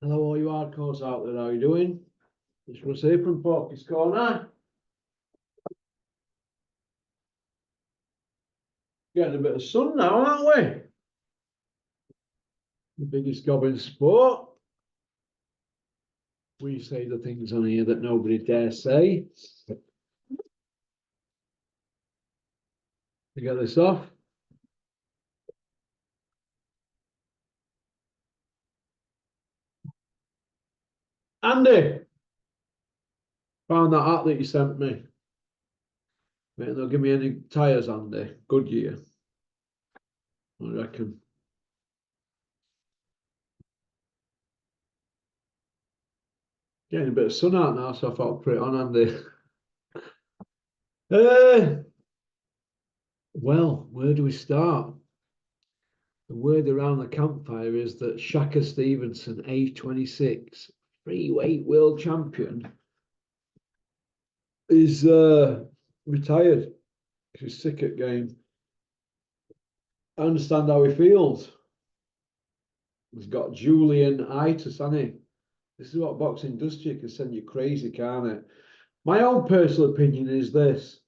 Hello, all you hardcores out there. How you doing? It's Russ here from Porky's Corner. Getting a bit of sun now, aren't we? The biggest gob in sport. We say the things on here that nobody dare say. To get this off. Andy, found that hat that you sent me. Mate, they'll give me any tyres, Andy. Goodyear. I reckon. Getting a bit of sun out now, so I thought I'd put it on, Andy. Well, where do we start? The word around the campfire is that Shakur Stevenson, age 26, freeweight world champion, is retired. He's sick at game. I understand how he feels. He's got Dillian Whyte, hasn't he? This is what boxing does to you. It can send you crazy, can't it? My own personal opinion is this: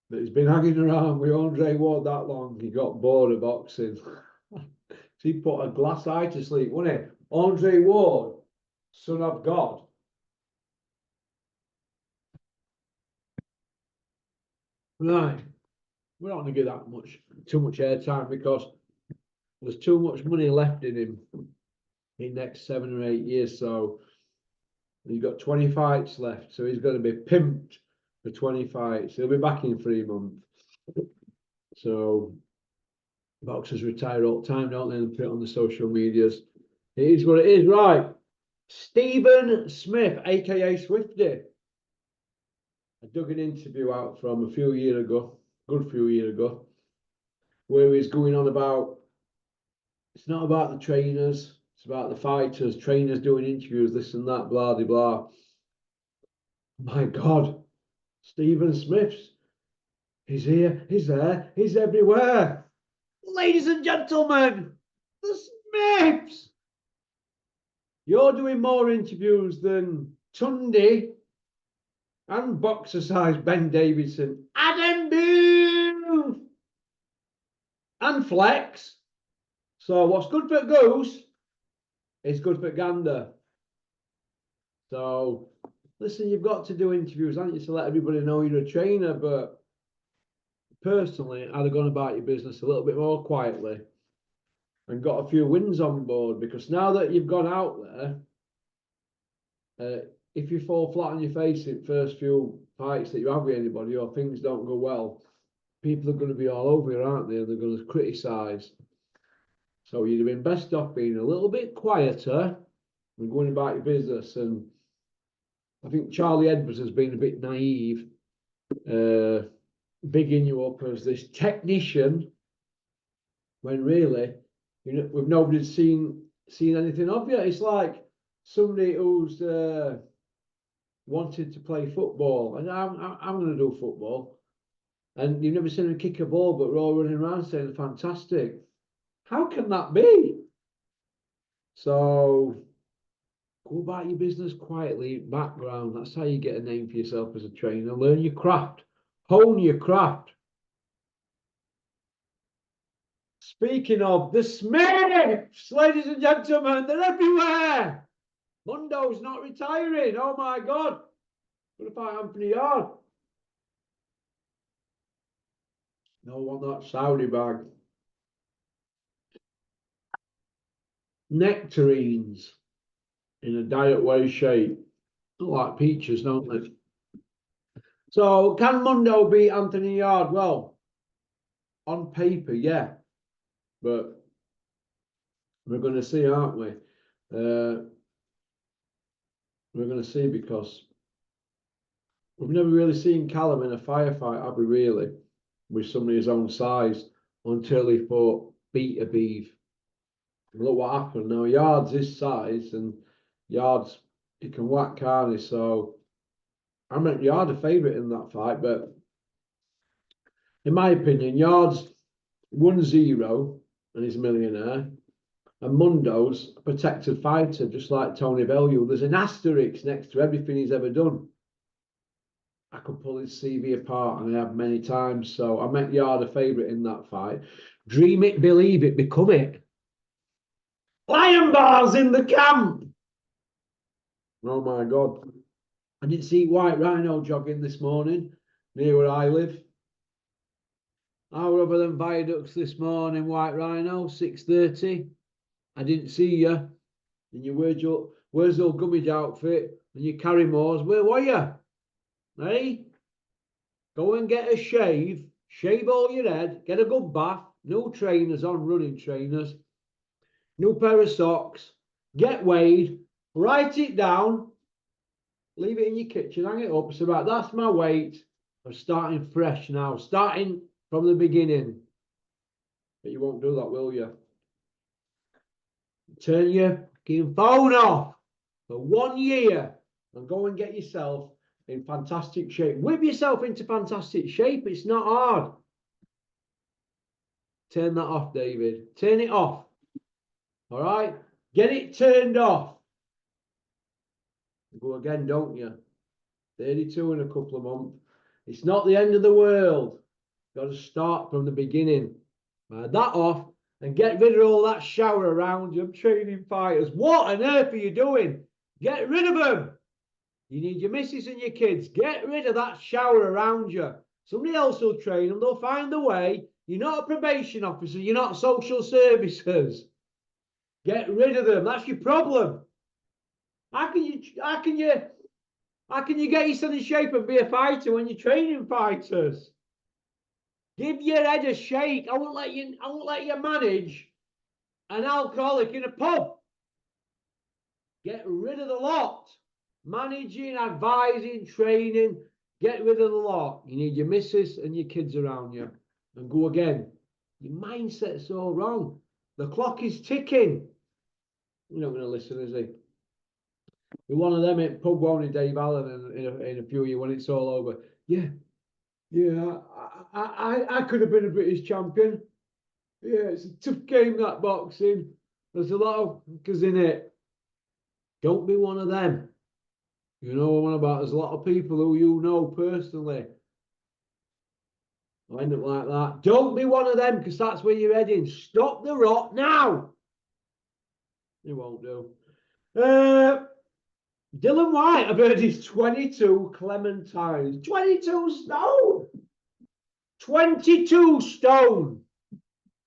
that he's been hanging around with Andre Ward that long, he got bored of boxing. He put a glass eye to sleep, wouldn't he? Andre Ward, son of God. Right. We're not going to get that too much airtime because there's too much money left in him in the next 7 or 8 years. So he's got 20 fights left. So he's going to be pimped for 20 fights. He'll be back in 3 months. So boxers retire all the time, don't they? And put it on the social medias. It is what it is, right? Stephen Smith, aka Swifty. I dug an interview out from a few years ago, good few years ago, where he's going on about it's not about the trainers, it's about the fighters, trainers doing interviews, this and that, blah, blah, blah. My God, Stephen Smith's, he's here, he's there, he's everywhere. Ladies and gentlemen, the Smiths. You're doing more interviews than Tunde and boxer-sized Ben Davidson, Adam Booth, and Flex. So what's good for Goose is good for Gander. So listen, you've got to do interviews, haven't you, to let everybody know you're a trainer. But personally, I'd have gone about your business a little bit more quietly and got a few wins on board, because now that you've gone out there, if you fall flat on your face in the first few fights that you have with anybody, or things don't go well, people are going to be all over you, aren't they? And they're going to criticise. So you'd have been best off being a little bit quieter and going about your business. And I think Charlie Edwards has been a bit naive, bigging you up as this technician, when really, you know, we've nobody seen anything of you. It's like somebody who's wanted to play football, and I'm going to do football, and you've never seen him kick a ball, but we're all running around saying fantastic. How can that be? So go about your business quietly, background. That's how you get a name for yourself as a trainer. Learn your craft, hone your craft. Speaking of the Smiths, ladies and gentlemen, they're everywhere. Mundo's not retiring. Oh my God. Gonna fight Anthony Yarde. No one that Saudi bag. Nectarines in a diet way shape. Look like peaches, don't they? So can Mundo beat Anthony Yarde? Well, on paper, yeah. But we're going to see, aren't we? We're going to see, because we've never really seen Callum in a firefight, have we, really? With somebody his own size, until he fought Beat a Beef. Look what happened. Now, Yarde's his size, and Yarde's, he can whack, can't he? So I meant Yarde a favourite in that fight, but in my opinion, Yarde's 1-0 and he's a millionaire. And Mundo's a protected fighter, just like Tony Bellew. There's an asterisk next to everything he's ever done. I could pull his CV apart, and I have many times. So I make Yarde a favourite in that fight. Dream it, believe it, become it. Lion bars in the camp. Oh my God. I didn't see White Rhino jogging this morning near where I live. I were over them viaducts this morning, White Rhino, 6:30. I didn't see you. And you where's your gummidge outfit and your Carrymores? Where were you? Hey? Go and get a shave all your head, get a good bath, new trainers on, running trainers, new pair of socks, get weighed, write it down, leave it in your kitchen, hang it up. So right, that's my weight. I'm starting fresh now, starting from the beginning. But you won't do that, will you? Turn your fucking phone off for 1 year and go and get yourself in fantastic shape. Whip yourself into fantastic shape. It's not hard. Turn that off, David. Turn it off. All right? Get it turned off. Go again, don't you? 32 in a couple of months. It's not the end of the world. You've got to start from the beginning. That off and get rid of all that shower around you. Training fighters. What on earth are you doing? Get rid of them. You need your missus and your kids. Get rid of that shower around you. Somebody else will train them. They'll find the way. You're not a probation officer. You're not social services. Get rid of them. That's your problem. How can you get yourself in shape and be a fighter when you're training fighters? Give your head a shake. I won't let you manage an alcoholic in a pub. Get rid of the lot. Managing, advising, training, get rid of the lot. You need your missus and your kids around you. And go again. Your mindset's all wrong. The clock is ticking. You're not going to listen, is he? You're one of them at pub, won't he, Dave Allen, in a few years when it's all over. Yeah, I could have been a British champion. Yeah, it's a tough game, that boxing. There's a lot of fuckers in it. Don't be one of them. You know what I'm on about? There's a lot of people who you know personally. I'll end up like that. Don't be one of them, because that's where you're heading. Stop the rot now. You won't do. Dillian Whyte, I've heard he's 22 clementines. 22 stone. 22 stone.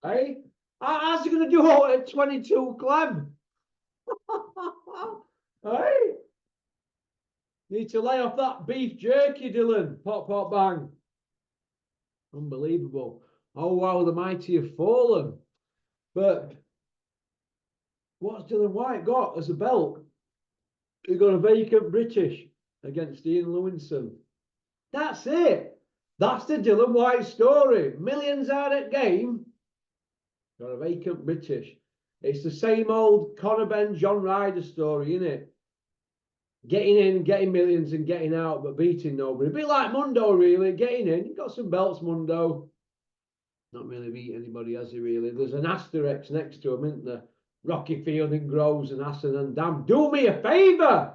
Hey? How's he going to do all at 22 clem? Hey? Need to lay off that beef jerky, Dylan. Pop, pop, bang. Unbelievable. Oh, wow, the mighty have fallen. But what's Dillian Whyte got as a belt? He got a vacant British against Ian Lewinson. That's it. That's the Dillian Whyte story. Millions out at game. Got a vacant British. It's the same old Conor Ben, John Ryder story, isn't it? Getting in, getting millions and getting out, but beating nobody. A bit like Mundo, really. Getting in. He got some belts, Mundo. Not really beat anybody, has he, really? There's an asterisk next to him, isn't there? Rocky Fielding, Groves and Hassan and Dam. Do me a favour!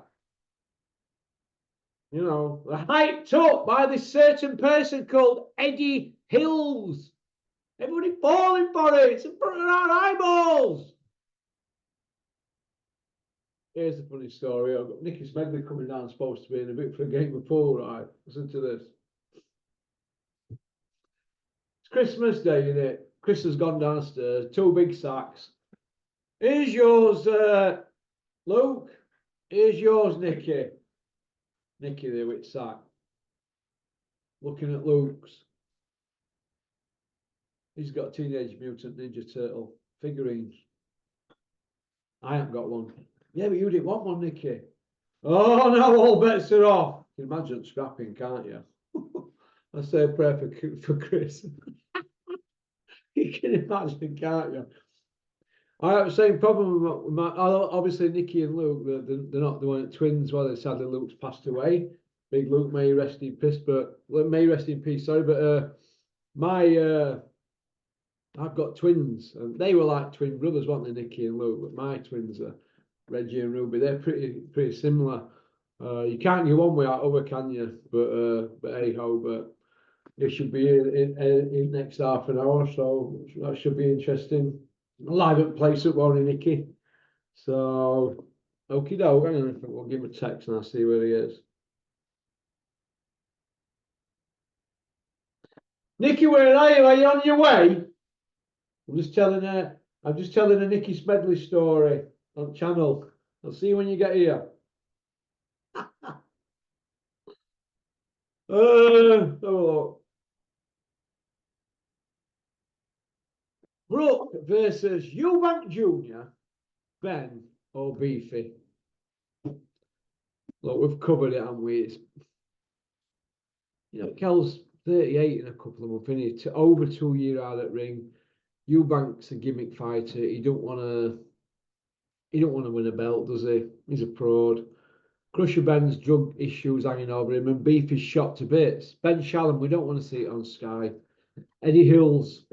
You know, they're hyped up by this certain person called Eddie Hills. Everybody falling for it. It's in front of our eyeballs. Here's the funny story. I've got Nicky Smedley coming down, supposed to be in a bit for a game of pool, right? Listen to this. It's Christmas Day, isn't it? Chris has gone downstairs, 2 big sacks. Here's yours, Luke. Here's yours, Nicky. Nicky there with sack. Looking at Luke's. He's got Teenage Mutant Ninja Turtle figurines. I haven't got one. Yeah, but you didn't want one, Nicky. Oh, no, all bets are off. You can imagine scrapping, can't you? I say a prayer for Chris. You can imagine, can't you? I have the same problem with my obviously Nicky and Luke. They're not the one twins. Well, sadly Luke's passed away. Big Luke, may rest in peace. But may rest in peace. Sorry, but I've got twins, and they were like twin brothers, weren't they, Nicky and Luke? But my twins are Reggie and Ruby. They're pretty similar. You can't get one without other, can you? But hey ho, but they should be in next half an hour, so that should be interesting. Live at place up one, Nicky. So, okie doke. Hang on, we'll give him a text and I'll see where he is. Nicky, where are you? Are you on your way? I'm just telling her. I'm just telling a Nicky Smedley story on channel. I'll see you when you get here. Oh, Brooke versus Eubank Jr., Ben or Beefy. Look, we've covered it, haven't we? It's, Kel's 38 in a couple of months, isn't he? Over 2 years out at ring. Eubank's a gimmick fighter. He don't want to win a belt, does he? He's a fraud. Crusher Ben's drug issues hanging over him, and Beef is shot to bits. Ben Shalom, we don't want to see it on Sky. Eddie Hills,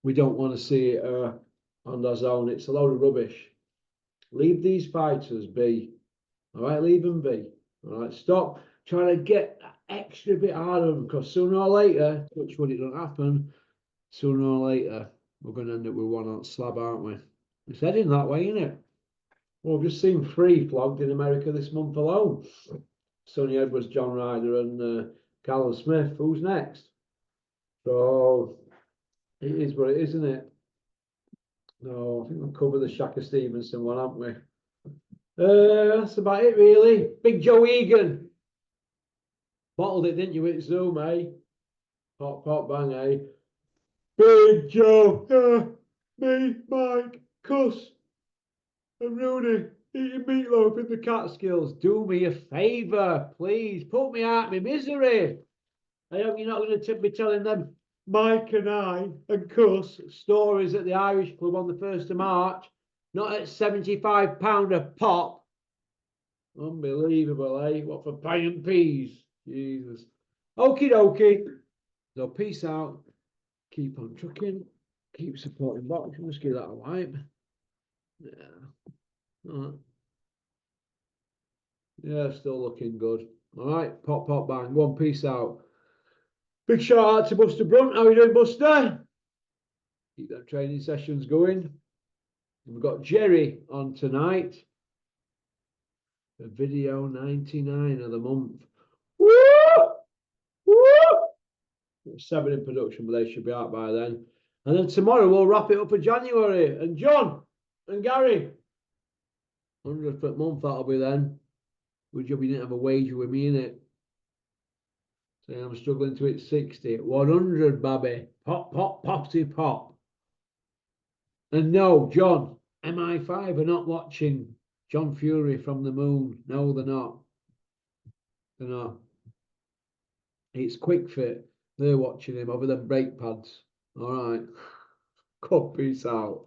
we don't want to see it on DAZN. It's a load of rubbish. Leave these fighters be. All right, leave them be. All right, stop trying to get that extra bit out of them, because sooner or later, which would it don't happen, sooner or later, we're going to end up with one on slab, aren't we? It's heading that way, isn't it? Well, we've just seen 3 flogged in America this month alone. Sonny Edwards, John Ryder, and Callum Smith. Who's next? So it is what it is, isn't it? No, I think we'll cover the Shakur Stevenson one, haven't we? That's about it, really. Big Joe Egan. Bottled it, didn't you, with Zoom, eh? Pop, pop, bang, eh? Big Joe. Me, Mike, Cuss, and Rooney eating meatloaf in the Catskills. Do me a favour, please. Put me out of my misery. I hope you're not going to be telling them Mike and I and Cuss stories at the Irish Club on the 1st of March, not at £75 a pop. Unbelievable, eh? What for pie and peas? Jesus. Okie dokie. So peace out. Keep on trucking. Keep supporting boxing. Let's give that a wipe. Yeah. All right. Yeah, still looking good. All right. Pop, pop, bang. One peace out. Big shout out to Buster Brunt. How are you doing, Buster? Keep that training sessions going. We've got Jerry on tonight. A video 99 of the month. Woo! Woo! 7 in production, but they should be out by then. And then tomorrow we'll wrap it up for January. And John and Gary, 100th month that'll be then. Good job you didn't have a wager with me in it. So I'm struggling to hit 60. 100, baby. Pop, pop, popty, pop. And no, John, MI5 are not watching John Fury from the moon. No, they're not. They're not. It's Quick Fit. They're watching him over them brake pads. All right. Good, peace out.